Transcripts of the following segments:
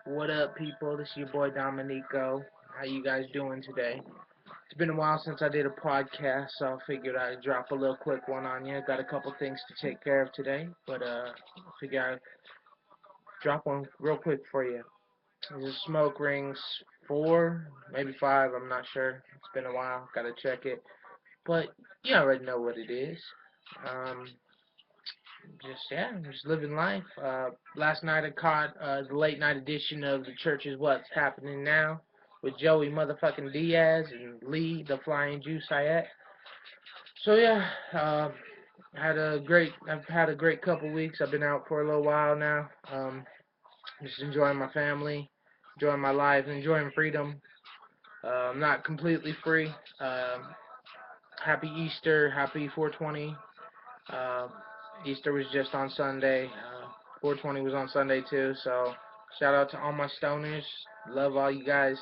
What up, people? This is your boy Dominico. How you guys doing today? It's been a while since I did a podcast, so I figured I'd drop a little quick one on you. Got a couple things to take care of today, but I figured I'd drop one real quick for you. This is SmokeRings 4, maybe 5, I'm not sure. It's been a while, gotta check it. But you already know what it is. Um, just living life. Last night I caught the late night edition of the Church's What's Happening Now with Joey motherfucking Diaz and Lee the Flying Jew Sayet. So yeah, I've had a great couple weeks. I've been out for a little while now. Just enjoying my family, enjoying my life, enjoying freedom. I'm not completely free. Happy Easter, happy 420. Uh, Easter was just on Sunday. 420 was on Sunday too. So shout out to all my stoners. Love all you guys.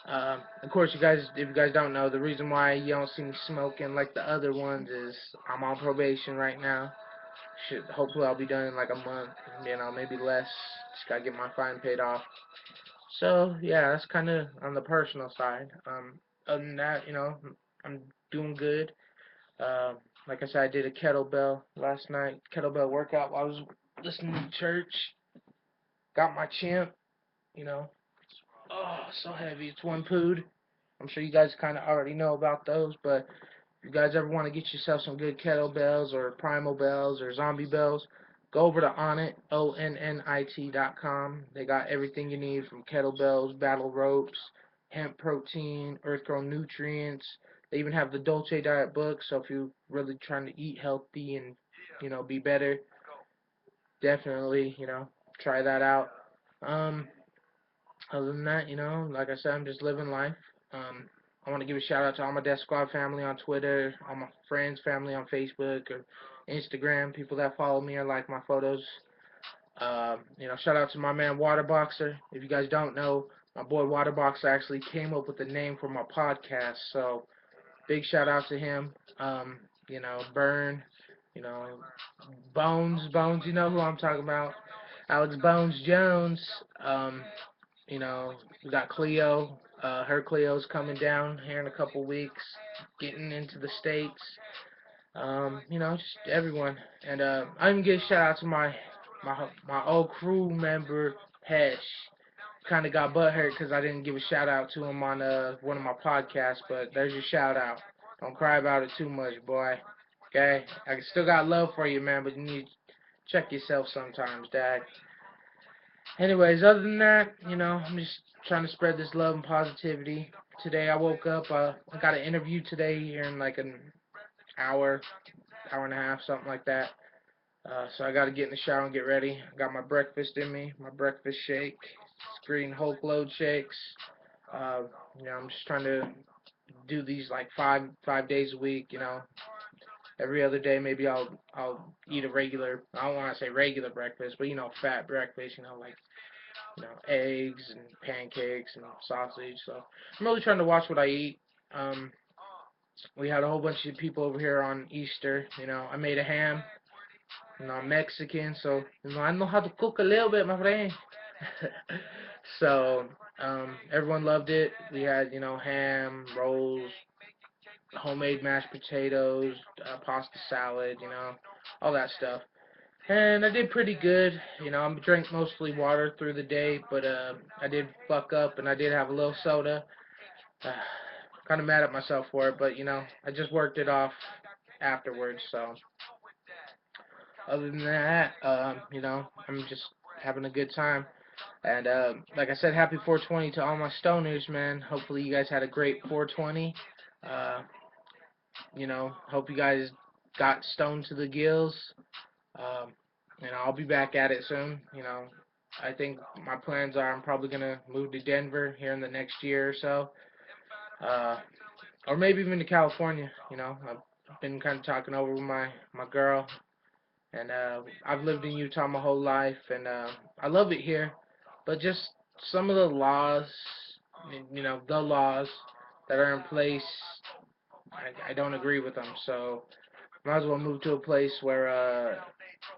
Of course, if you guys don't know, the reason why you don't see me smoking like the other ones is I'm on probation right now. Hopefully I'll be done in like a month, maybe less. Just gotta get my fine paid off. So yeah, that's kind of on the personal side. Other than that, I'm doing good. Uh, like I said, I did a kettlebell last night, kettlebell workout while I was listening to church. Got my chimp, you know. Oh, so heavy. It's one pood. I'm sure you guys kind of already know about those, but if you guys ever want to get yourself some good kettlebells or primal bells or zombie bells, go over to Onnit, ONNIT.com. They got everything you need from kettlebells, battle ropes, hemp protein, earth-grown nutrients. They even have the Dolce Diet book, so if you're really trying to eat healthy and, be better, definitely, try that out. Um, Other than that, like I said, I'm just living life. Um, I want to give a shout out to all my Death Squad family on Twitter, all my friends, family on Facebook or Instagram, people that follow me or like my photos. Shout out to my man Waterboxer. If you guys don't know, my boy Waterboxer actually came up with the name for my podcast, so big shout out to him. Burn, you know, Bones, you know who I'm talking about. Alex Bones Jones. Um, we got Cleo. Her Cleo's coming down here in a couple weeks, getting into the States. Just everyone. And I'm gonna give a shout out to my old crew member Hesh. Kind of got butthurt because I didn't give a shout out to him on one of my podcasts, but there's your shout out. Don't cry about it too much, boy. Okay, I still got love for you, man, but you need to check yourself sometimes, Dad. Anyways, other than that, I'm just trying to spread this love and positivity. Today I woke up, I got an interview today here in like an hour, hour and a half, something like that. So I got to get in the shower and get ready. Got my breakfast in me, my breakfast shake. It's green Hulk load shakes. Uh, I'm just trying to do these like five days a week. Every other day maybe I'll eat a regular. I don't want to say regular breakfast, but fat breakfast. Like eggs and pancakes and sausage. So I'm really trying to watch what I eat. Um, we had a whole bunch of people over here on Easter. I made a ham. I'm Mexican, so I know how to cook a little bit, my friend. So everyone loved it. We had ham, rolls, homemade mashed potatoes, pasta salad, all that stuff. And I did pretty good. I drank mostly water through the day, but I did fuck up and I did have a little soda. Uh, kind of mad at myself for it, but I just worked it off afterwards. So other than that, I'm just having a good time. And like I said, happy 420 to all my stoners, man. Hopefully you guys had a great 420. Uh, hope you guys got stoned to the gills. Um, I'll be back at it soon. I think my plans are I'm probably gonna move to Denver here in the next year or so, uh, or maybe even to California. I've been kind of talking over with my girl, and I've lived in Utah my whole life, and I love it here, but just some of the laws, the laws that are in place, I don't agree with them. So might as well move to a place where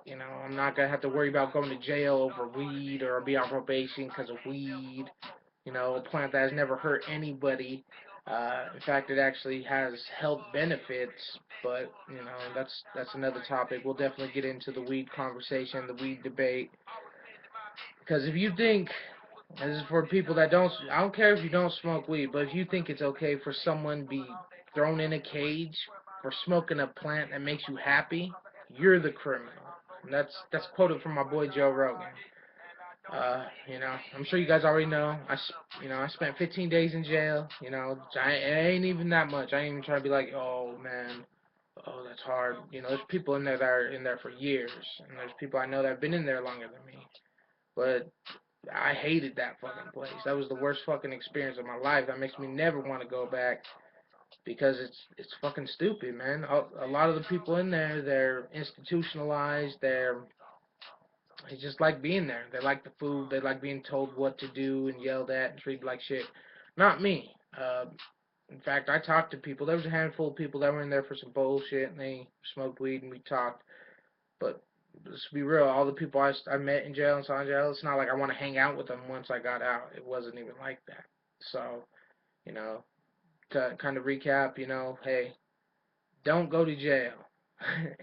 I'm not gonna have to worry about going to jail over weed or be on probation because of weed. A plant that has never hurt anybody. In fact, it actually has health benefits, but that's another topic. We'll definitely get into the weed conversation, the weed debate, because if you think this is for people that don't, I don't care if you don't smoke weed, but if you think it's okay for someone to be thrown in a cage for smoking a plant that makes you happy, you're the criminal. And that's quoted from my boy Joe Rogan. I'm sure you guys already know. I spent 15 days in jail. It ain't even that much. I ain't even trying to be like, oh man, oh that's hard. There's people in there that are in there for years, and there's people I know that have been in there longer than me. But I hated that fucking place. That was the worst fucking experience of my life. That makes me never want to go back because it's fucking stupid, man. A lot of the people in there, they're institutionalized. They just like being there. They like the food. They like being told what to do and yelled at and treated like shit. Not me. In fact, I talked to people. There was a handful of people that were in there for some bullshit, and they smoked weed and we talked. But let's be real, all the people I met in jail and saw in jail, it's not like I want to hang out with them once I got out. It wasn't even like that. So, you know, to kind of recap, hey, don't go to jail.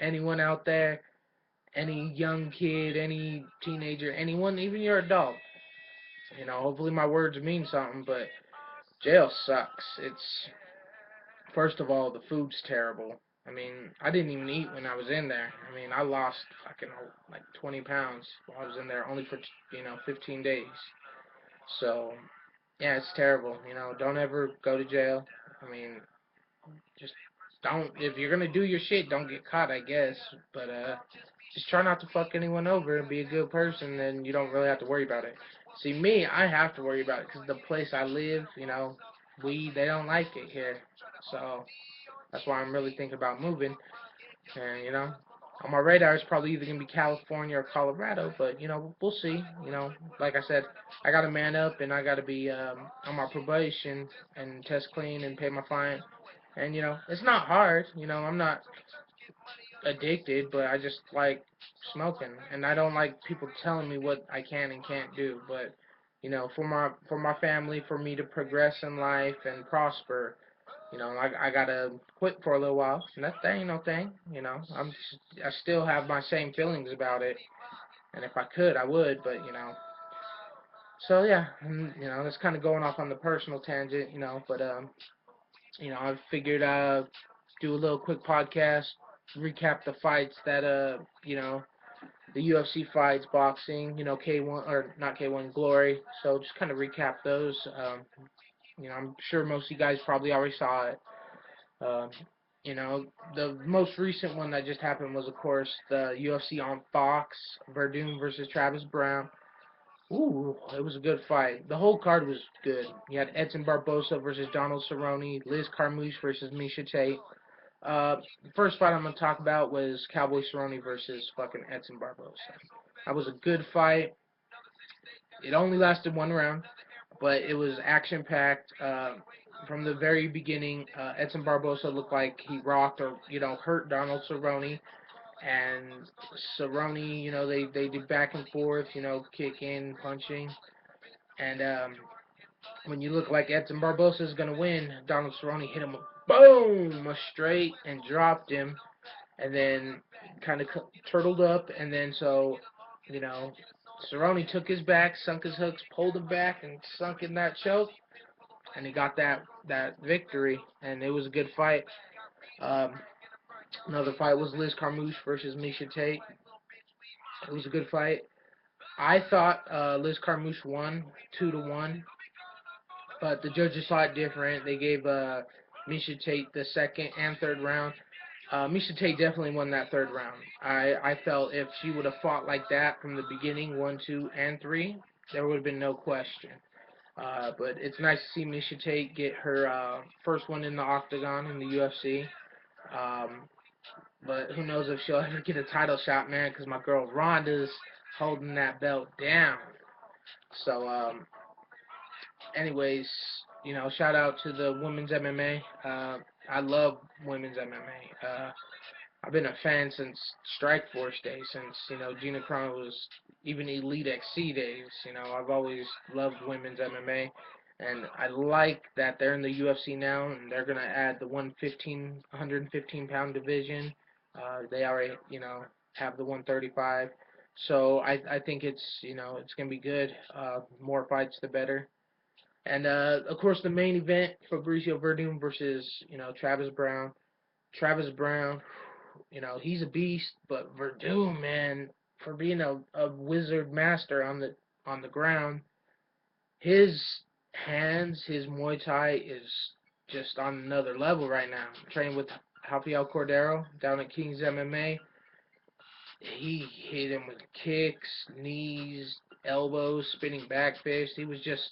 Anyone out there, any young kid, any teenager, anyone, even your adult, hopefully my words mean something, but jail sucks. First of all, the food's terrible. I mean, I didn't even eat when I was in there. I mean, I lost fucking like 20 pounds while I was in there only for, 15 days. So, yeah, it's terrible. Don't ever go to jail. I mean, just don't, if you're gonna do your shit, don't get caught, I guess. But, just try not to fuck anyone over and be a good person, then you don't really have to worry about it. See, me, I have to worry about it because the place I live, they don't like it here. So, that's why I'm really thinking about moving. And, on my radar, it's probably either going to be California or Colorado, but, we'll see. Like I said, I got to man up and I got to be on my probation and test clean and pay my fine. And, it's not hard. I'm not addicted, but I just like smoking. And I don't like people telling me what I can and can't do. But, for my family, for me to progress in life and prosper, I gotta quit for a little while, and that ain't no thing. I still have my same feelings about it, and if I could, I would, but So yeah, and, that's kind of going off on the personal tangent, but I figured do a little quick podcast, recap the fights that the UFC fights, boxing, K1 or not K1 Glory. So just kind of recap those. I'm sure most of you guys probably already saw it. Um, the most recent one that just happened was, of course, the UFC on Fox, Verdun versus Travis Brown. Ooh, it was a good fight. The whole card was good. You had Edson Barbosa versus Donald Cerrone, Liz Carmouche versus Misha Tate. The first fight I'm going to talk about was Cowboy Cerrone versus fucking Edson Barbosa. That was a good fight. It only lasted one round, but it was action-packed. From the very beginning, Edson Barbosa looked like he rocked or, hurt Donald Cerrone. And Cerrone, they did back and forth, kicking, punching. And when you look like Edson Barbosa is going to win, Donald Cerrone hit him boom, a straight, and dropped him. And then kind of turtled up. And then Cerrone took his back, sunk his hooks, pulled him back, and sunk in that choke. And he got that victory, and it was a good fight. Um, Another fight was Liz Carmouche versus Misha Tate. It was a good fight. I thought Liz Carmouche won 2-1, but the judges saw it different. They gave Misha Tate the second and third round. Misha Tate definitely won that third round. I felt if she would have fought like that from the beginning, 1, 2, and 3, there would have been no question. But it's nice to see Misha Tate get her first one in the octagon in the UFC. Um, but who knows if she'll ever get a title shot, man, because my girl Ronda's holding that belt down. So, anyways, shout out to the women's MMA. I love women's MMA. I've been a fan since Strike Force days, since Gina Carano was even Elite XC days. I've always loved women's MMA, and I like that they're in the UFC now, and they're gonna add the 115 pound division. They already have the 135, so I think it's gonna be good. More fights, the better. And of course, the main event: Fabricio Verdum versus Travis Brown. Travis Brown, he's a beast, but Verdum, man, for being a wizard master on the ground, his hands, his Muay Thai is just on another level right now. Training with Rafael Cordero down at King's MMA, he hit him with kicks, knees, elbows, spinning back fist. He was just,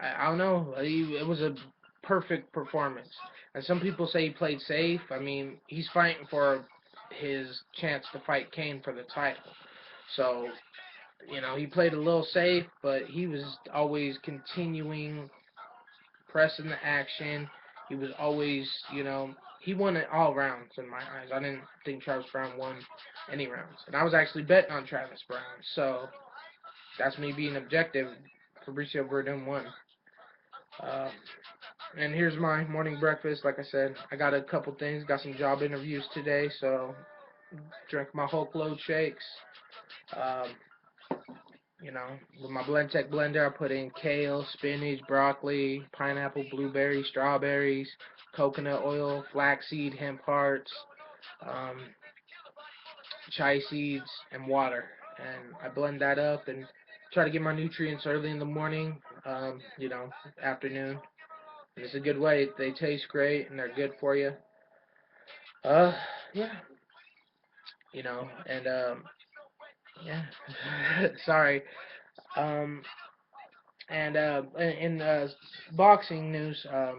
I don't know, it was a perfect performance. And some people say he played safe. I mean, he's fighting for his chance to fight Kane for the title. So, he played a little safe, but he was always continuing, pressing the action. He was always, he won it all rounds in my eyes. I didn't think Travis Brown won any rounds. And I was actually betting on Travis Brown. So, that's me being objective. Fabricio Verdum won. Uh, And here's my morning breakfast. Like I said, I got a couple things. Got some job interviews today, so drank my Hulk Load shakes. Um, with my Blendtec blender, I put in kale, spinach, broccoli, pineapple, blueberries, strawberries, coconut oil, flaxseed, hemp hearts, um, chia seeds, and water. And I blend that up and try to get my nutrients early in the morning, afternoon. And it's a good way. They taste great and they're good for you. Uh, yeah, and yeah. Sorry. Um, and in boxing news, I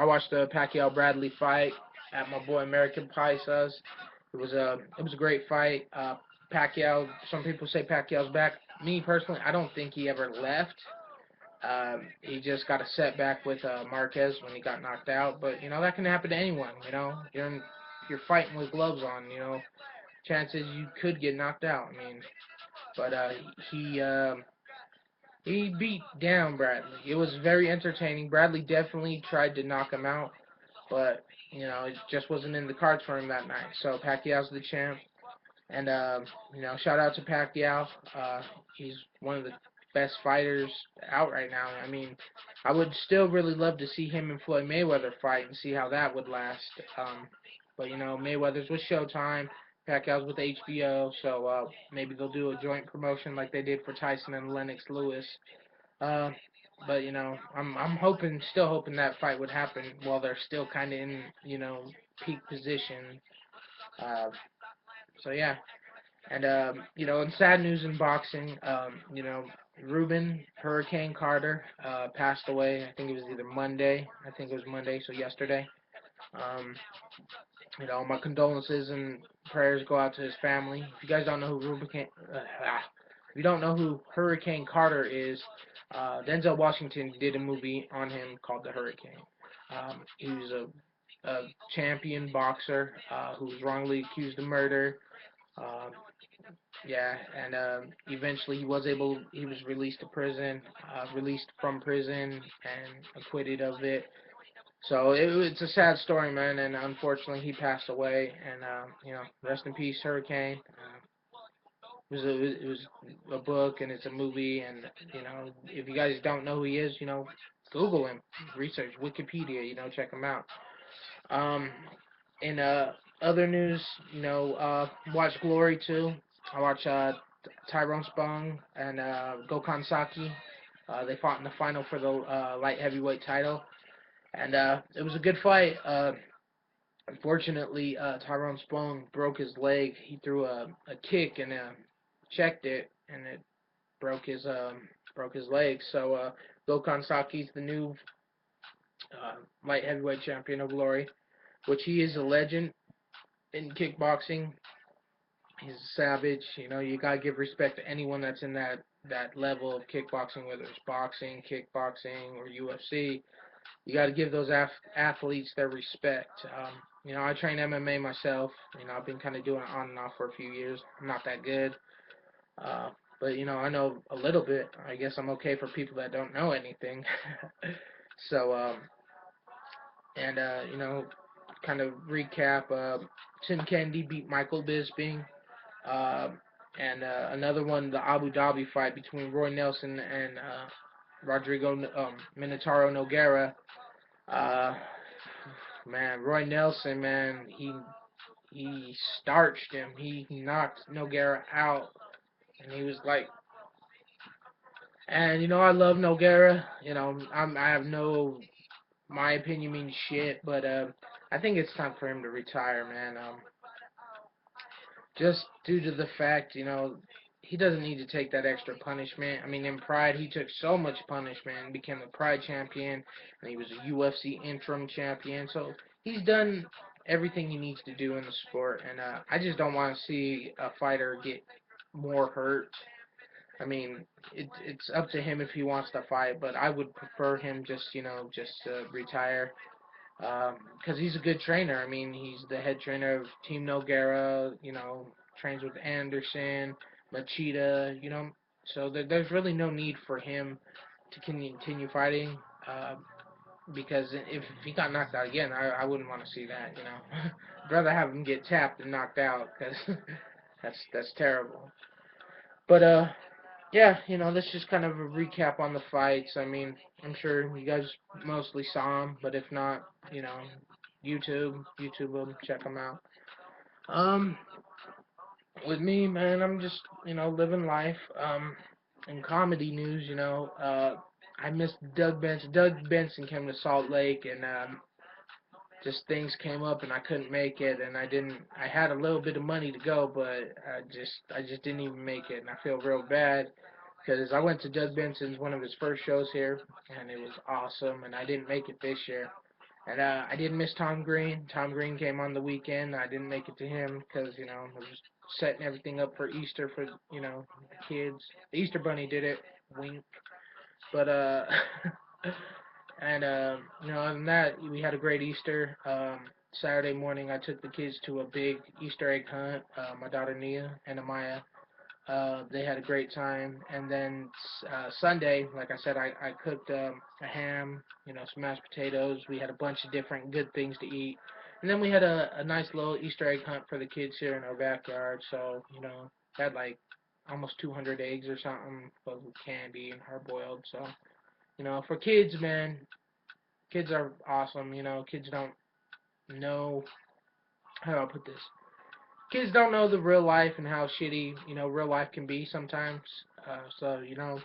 watched the Pacquiao Bradley fight at my boy American Pie's. It was a great fight. Pacquiao. Some people say Pacquiao's back. Me personally, I don't think he ever left. He just got a setback with Marquez when he got knocked out. But that can happen to anyone. You're fighting with gloves on. Chances you could get knocked out. I mean, but he he beat down Bradley. It was very entertaining. Bradley definitely tried to knock him out, but it just wasn't in the cards for him that night. So Pacquiao's the champ, and shout out to Pacquiao. He's one of the best fighters out right now. I mean, I would still really love to see him and Floyd Mayweather fight and see how that would last. But Mayweather's with Showtime. Pacquiao's with HBO, so maybe they'll do a joint promotion like they did for Tyson and Lennox Lewis. Uh, but I'm still hoping that fight would happen while they're still kind of in peak position. Uh, so yeah, and in sad news in boxing, Ruben Hurricane Carter passed away. I think it was either Monday. I think it was Monday, so yesterday. Um, my condolences and prayers go out to his family. If you guys don't know who if you don't know who Hurricane Carter is, Denzel Washington did a movie on him called The Hurricane. He was a champion boxer who was wrongly accused of murder. Um, yeah, and eventually he was released from prison and acquitted of it. So it's a sad story, man, and unfortunately he passed away. And rest in peace, Hurricane. It was a book and it's a movie, and if you guys don't know who he is, Google him, research Wikipedia, check him out. Um, in other news, watch Glory too. I watch Tyrone Spong and Gokhan Saki. They fought in the final for the light heavyweight title, and it was a good fight. Unfortunately, Tyrone Spong broke his leg. He threw a kick and checked it, and it broke his leg. So Gokhan Saki's the new light heavyweight champion of Glory, which he is a legend in kickboxing. He's a savage. You gotta give respect to anyone that's in that level of kickboxing, whether it's boxing, kickboxing, or UFC. you got to give those athletes their respect. I train MMA myself. I've been kind of doing it on and off for a few years. I'm not that good, uh, but I know a little bit. I guess I'm okay for people that don't know anything. So, and kind of recap. Tim Kennedy beat Michael Bisping. Uh, and another one, the Abu Dhabi fight between Roy Nelson and Rodrigo Minotauro Nogueira. Uh, man, Roy Nelson, man, he starched him. He knocked Nogueira out, and he was like, and I love Nogueira. I have no, my opinion means shit, but I think it's time for him to retire, man. Just due to the fact, he doesn't need to take that extra punishment. I mean, in Pride, he took so much punishment and became a Pride champion, and he was a UFC interim champion. So he's done everything he needs to do in the sport, and I just don't want to see a fighter get more hurt. I mean, it's up to him if he wants to fight, but I would prefer him just retire because he's a good trainer. I mean, he's the head trainer of Team Nogueira. Trains with Anderson, Machida. So there's really no need for him to continue fighting. Because if he got knocked out again, I wouldn't want to see that. I'd rather have him get tapped than knocked out because that's terrible. But yeah, that's just kind of a recap on the fights. I mean, I'm sure you guys mostly saw them, but if not, YouTube them, check them out. Um, with me, man, I'm just, living life. In comedy news, I missed Doug Benson. Doug Benson came to Salt Lake, and just things came up, and I couldn't make it, and I had a little bit of money to go, but I just didn't even make it, and I feel real bad because I went to Doug Benson's one of his first shows here, and it was awesome, and I didn't make it this year. And I didn't miss Tom Green. Tom Green came on the weekend. I didn't make it to him because I was setting everything up for Easter for the kids. The Easter Bunny did it. Wink. But and other than that, we had a great Easter. Saturday morning, I took the kids to a big Easter egg hunt. My daughter Nia and Amaya. They had a great time, and then Sunday, like I said, I cooked a ham, some mashed potatoes. We had a bunch of different good things to eat, and then we had a nice little Easter egg hunt for the kids here in our backyard. So had like almost 200 eggs or something, filled with candy and hard boiled. So for kids, man, kids are awesome. Kids don't know how do I put this. Kids don't know the real life and how shitty real life can be sometimes. So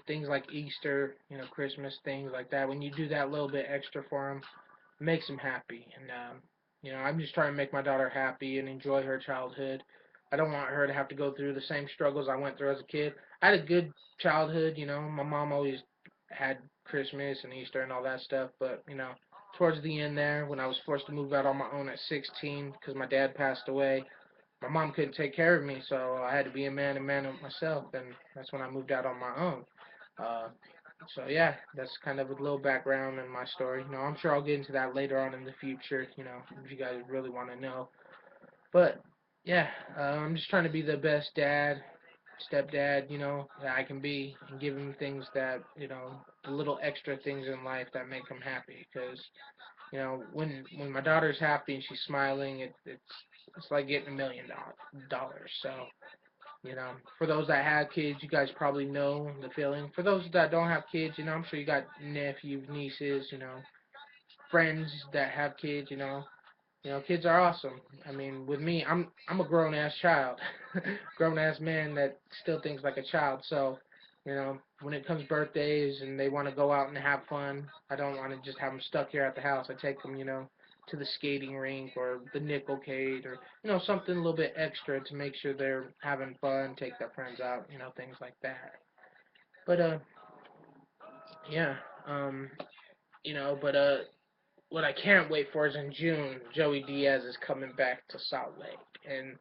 things like Easter, Christmas, things like that. When you do that little bit extra for them, it makes them happy. And I'm just trying to make my daughter happy and enjoy her childhood. I don't want her to have to go through the same struggles I went through as a kid. I had a good childhood. My mom always had Christmas and Easter and all that stuff, but towards the end there, when I was forced to move out on my own at 16 because my dad passed away, my mom couldn't take care of me, so I had to be a man and man of myself, and that's when I moved out on my own. Uh, so yeah, that's kind of a little background in my story. I'm sure I'll get into that later on in the future, if you guys really want to know. But yeah, I'm just trying to be the best dad, stepdad, that I can be, and give him things that, the little extra things in life that make him happy, because when my daughter's happy and she's smiling, it's like getting $1 million. So, for those that have kids, you guys probably know the feeling. For those that don't have kids, I'm sure you got nephews, nieces, friends that have kids. Kids are awesome. I mean, with me, I'm a grown ass child, grown ass man that still thinks like a child. So, when it comes birthdays and they want to go out and have fun, I don't want to just have them stuck here at the house. I take them, to the skating rink or the Nickelcade or something a little bit extra to make sure they're having fun, take their friends out, things like that. But yeah, um, but what I can't wait for is in June, Joey Diaz is coming back to Salt Lake, and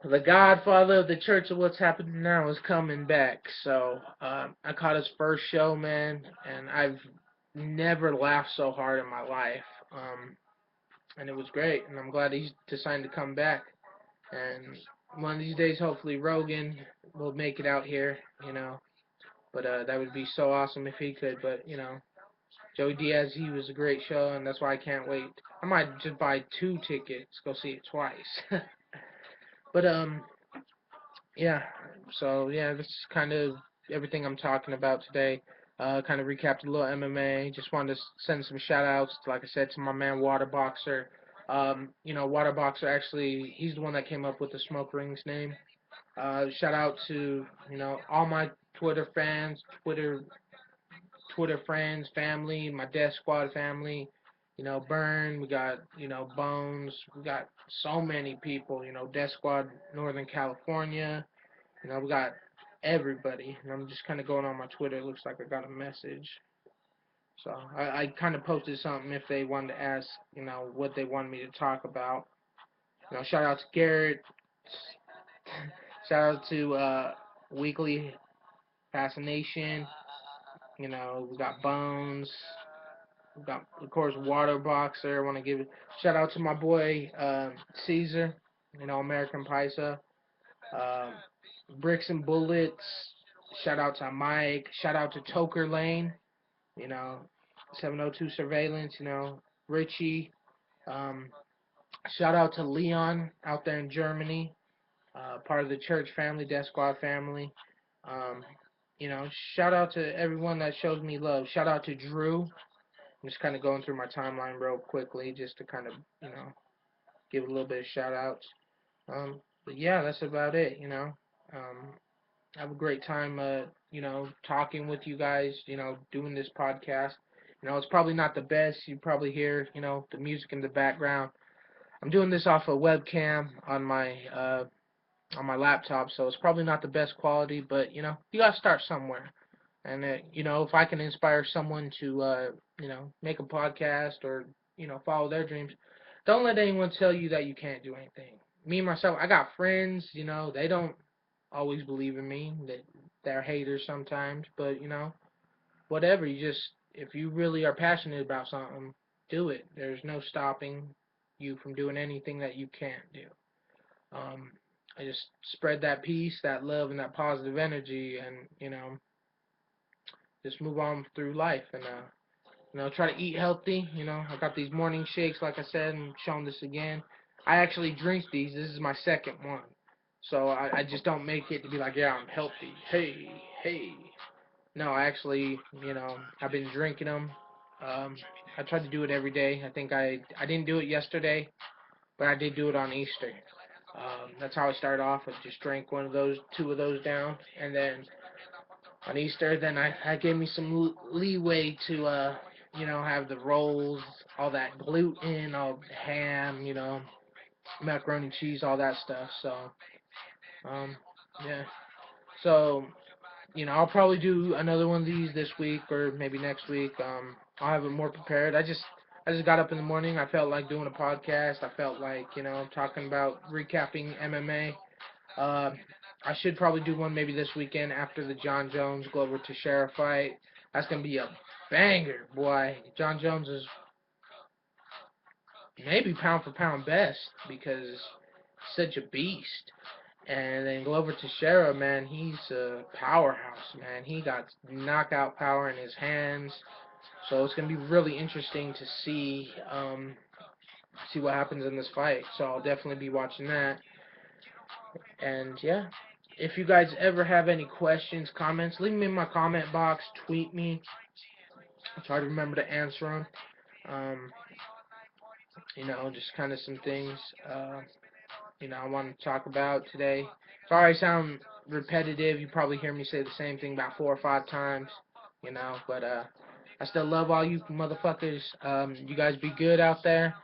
the Godfather of the Church of What's Happening Now is coming back. So I caught his first show, man, and I've never laughed so hard in my life. And it was great, and I'm glad he's decided to come back. And one of these days, hopefully, Rogan will make it out here, But that would be so awesome if he could. But Joey Diaz, he was a great show, and that's why I can't wait. I might just buy 2 tickets, go see it twice. But yeah. So yeah, this is kind of everything I'm talking about today. Kind of recapped a little MMA. Just wanted to send some shout outs, like I said, to my man Waterboxer. Waterboxer actually, he's the one that came up with the SmokeRings name. Shout out to all my Twitter fans, Twitter friends, family, my Death Squad family. Burn. We got Bones. We got so many people. Death Squad, Northern California. We got everybody. And I'm just kind of going on my Twitter. It looks like I got a message. So I kind of posted something if they wanted to ask, what they wanted me to talk about. Shout out to Garrett. Shout out to Weekly Fascination. We got Bones. We got, of course, Water Boxer. I want to give a shout out to my boy Caesar. American Paisa. Uh, Bricks and Bullets. Shout out to Mike. Shout out to Toker Lane. You know, 702 Surveillance. Richie. Um, Shout out to Leon out there in Germany. Part of the church family, Death Squad family. Um, Shout out to everyone that shows me love. Shout out to Drew. I'm just kind of going through my timeline real quickly just to kind of, give a little bit of shout outs. But yeah, that's about it, I have a great time, talking with you guys, doing this podcast. It's probably not the best. You probably hear, the music in the background. I'm doing this off a webcam on my laptop, so it's probably not the best quality, but you gotta start somewhere. And if I can inspire someone to make a podcast or follow their dreams, don't let anyone tell you that you can't do anything. Me myself, I got friends, they don't always believe in me. They're haters sometimes, but whatever. If you really are passionate about something, do it. There's no stopping you from doing anything that you can't do. Um, I just spread that peace, that love, and that positive energy, and just move on through life, and try to eat healthy. I got these morning shakes, like I said, and showing this again. I actually drink these. This is my second one, so I just don't make it to be like, yeah, I'm healthy. Hey, hey. No, I actually, I've been drinking them. Um, I try to do it every day. I think I didn't do it yesterday, but I did do it on Easter. That's how I started off. I just drank two of those down, and then on Easter, then I gave me some leeway to, have the rolls, all that gluten, all the ham, macaroni cheese, all that stuff. So, um, yeah. So, I'll probably do another one of these this week or maybe next week. I'll have it more prepared. I just got up in the morning. I felt like doing a podcast. I felt like, talking about recapping MMA. Uh, I should probably do one maybe this weekend after the John Jones Glover Teixeira fight. That's gonna be a banger, boy. John Jones is maybe pound for pound best because he's such a beast. And then Glover Teixeira, man, he's a powerhouse, man. He got knockout power in his hands. So it's gonna be really interesting to see what happens in this fight. So I'll definitely be watching that. And yeah, if you guys ever have any questions, comments, leave them in my comment box, tweet me. I'll try to remember to answer them. Um, just kind of some things, I want to talk about today. Sorry I sound repetitive. You probably hear me say the same thing about 4 or 5 times, but I still love all you motherfuckers. You guys be good out there.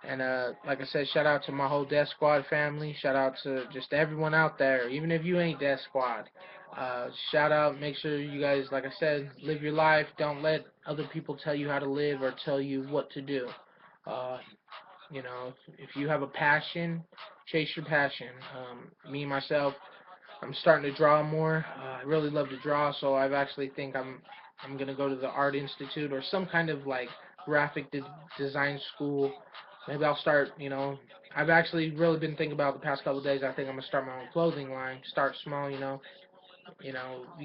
And like I said, shout out to my whole Death Squad family. Shout out to just everyone out there, even if you ain't Death Squad. Shout out, make sure you guys, like I said, live your life. Don't let other people tell you how to live or tell you what to do. Uh, if you have a passion, chase your passion. Me, myself, I'm starting to draw more. I really love to draw, so I've actually think I'm gonna go to the art institute or some kind of like graphic design school. Maybe I'll start. I've actually really been thinking about the past couple of days. I think I'm gonna start my own clothing line. Start small. You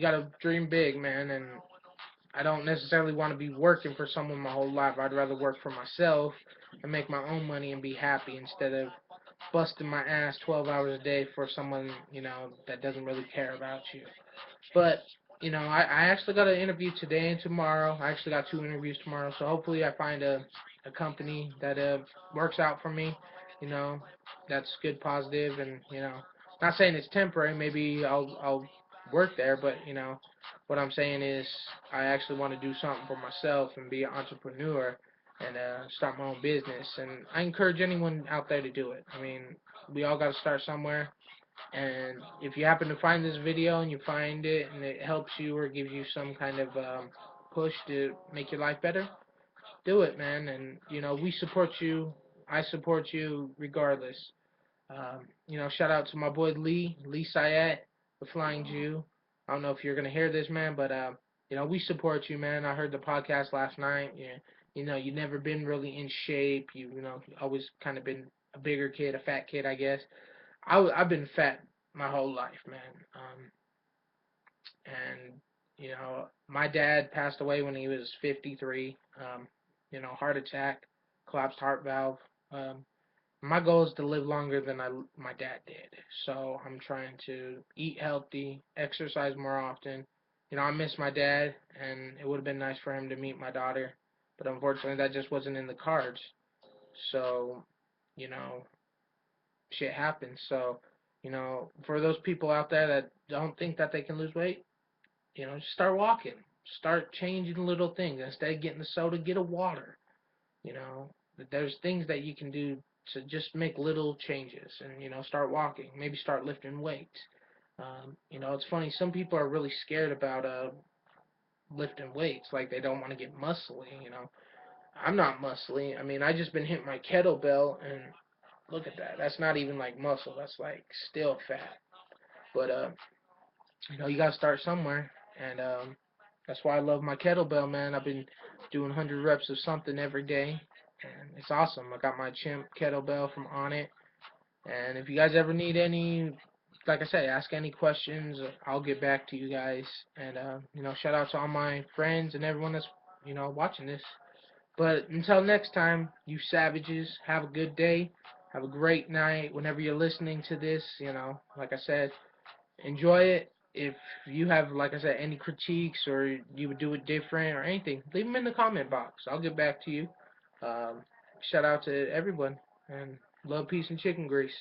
gotta dream big, man. And I don't necessarily want to be working for someone my whole life. I'd rather work for myself and make my own money and be happy instead of busting my ass 12 hours a day for someone, that doesn't really care about you. But, I actually got an interview today and tomorrow. I actually got two interviews tomorrow, so hopefully I find a company that works out for me, you know, that's good, positive, and, not saying it's temporary. Maybe I'll work there, but, what I'm saying is I actually want to do something for myself and be an entrepreneur and start my own business. And I encourage anyone out there to do it. I mean, we all got to start somewhere. And if you happen to find this video and you find it and it helps you or gives you some kind of push to make your life better, do it, man. And we support you. I support you regardless. Shout out to my boy Lee Syed, the Flying Jew. I don't know if you're gonna hear this, man, but we support you, man. I heard the podcast last night. You never been really in shape. Always kind of been a bigger kid, a fat kid, I guess. I've been fat my whole life, man. And my dad passed away when he was 53. Heart attack, collapsed heart valve. Um, my goal is to live longer than my dad did. So I'm trying to eat healthy, exercise more often. I miss my dad, and it would have been nice for him to meet my daughter, but unfortunately that just wasn't in the cards. So, you know, shit happens. So, for those people out there that don't think that they can lose weight, just start walking. Start changing little things. Instead of getting the soda, get a water. You know, there's things that you can do to just make little changes and, start walking. Maybe start lifting weights. It's funny. Some people are really scared about lifting weights. Like they don't want to get muscly. I'm not muscly. I mean, I just been hitting my kettlebell and look at that. That's not even like muscle. That's like still fat. But you gotta start somewhere, and that's why I love my kettlebell, man. I've been doing 100 reps of something every day, and it's awesome. I got my Chimp kettlebell from On It, and if you guys ever need any, like I say, ask any questions. I'll get back to you guys, and shout out to all my friends and everyone that's watching this. But until next time, you savages, have a good day. Have a great night whenever you're listening to this. Like I said, enjoy it. If you have, like I said, any critiques or you would do it different or anything, leave them in the comment box. I'll get back to you. Um, Shout out to everyone and love, peace, and chicken grease.